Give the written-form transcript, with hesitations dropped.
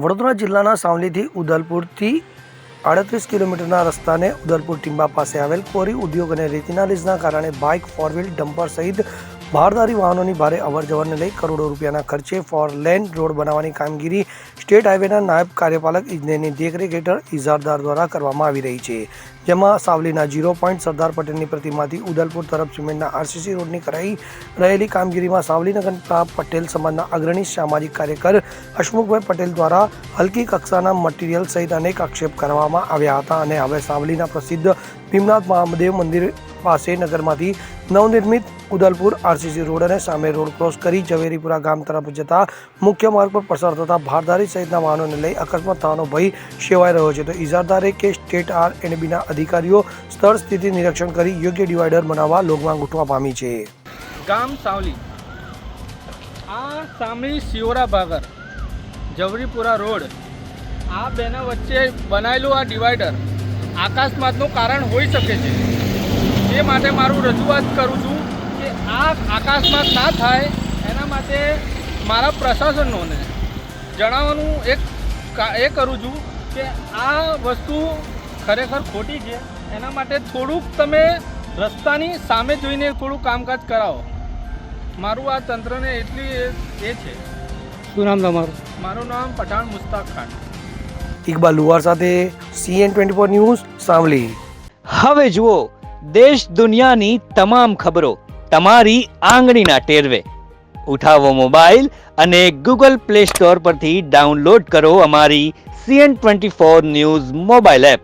વડોદરા જિલ્લાના સાવલીથી ઉદલપુરથી 38 કિલોમીટરના રસ્તાને ઉદલપુર ટીંબા પાસે આવેલ ક્વોરી ઉદ્યોગ અને રેતીના લીઝના કારણે બાઇક, ફોર વ્હીલ, ડમ્પર સહિત ભારદારી વાહનોની ભારે અવરજવરને લઈ કરોડો રૂપિયાના ખર્ચે 4 લેન રોડ બનાવવાની કામગીરી સ્ટેટ હાઈવેના નાયબ કાર્યપાલક ઇજનેરની દેખરેખ હેઠળ ઇજારદાર દ્વારા કરવામાં આવી રહી છે, જેમાં સાવલીના 0 પોઈન્ટ સરદાર પટેલની પ્રતિમાથી ઉદલપુર તરફ સિમેન્ટના આરસીસી રોડની કરાઈ રહેલી કામગીરીમાં સાવલીનગરના પટેલ સમાજના અગ્રણી સામાજિક કાર્યકર હસમુખભાઈ પટેલ દ્વારા હલકી કક્ષાના મટીરિયલ સહિત અનેક આક્ષેપ કરવામાં આવ્યા હતા અને હવે સાવલીના પ્રસિદ્ધ ભીમનાથ મહાદેવ મંદિર પાસે નગરમાંથી નવનિર્મિત ઉદલપુર આરસીસી રોડ અને સામે રોડ ક્રોસ કરી ઝવેરીપુરા ગામ તરફ જતા મુખ્ય માર્ગ પર પસાર થતા ભારદારી સહિતના વાહનોને લઈ અકસ્માત થવાનો ભય સેવાઈ રહ્યો છે. તો ઇજારદારે કે સ્ટેટ આર&બીના અધિકારીઓ સ્થળ સ્થિતિ નિરીક્ષણ કરી યોગ્ય ડિવાઈડર બનાવવા લોકમાંગ ઉઠવા પામી છે. ગામ સાવલી, આ સામે શિવરા ભાગર ઝવેરીપુરા રોડ, આ બેના વચ્ચે બનાવેલું આ ડિવાઈડર અકસ્માતનું કારણ હોઈ શકે છે. એ માટે મારું રજૂઆત કરું છું કે આ અકસ્માત ના થાય એના માટે મારા પ્રશાસનોને જણાવવાનું એ કરું છું કે આ વસ્તુ ખરેખર ખોટી છે. એના માટે થોડુંક તમે રસ્તાની સામે જોઈને થોડું કામકાજ કરાવો. મારું આ તંત્રને એટલી એ છે. શું નામ તમારું? મારું નામ પઠાણ મુસ્તાક ખાન. ઇકબાલ લુવાર સાથે CN24 ન્યૂઝ સાવલી. હવે જુઓ દેશ દુનિયાની તમામ ખબરો તમારી આંગળીના ટેરવે. ઉઠાવો મોબાઈલ અને Google Play Store પરથી ડાઉનલોડ કરો અમારી CN24 ન્યૂઝ મોબાઈલ એપ.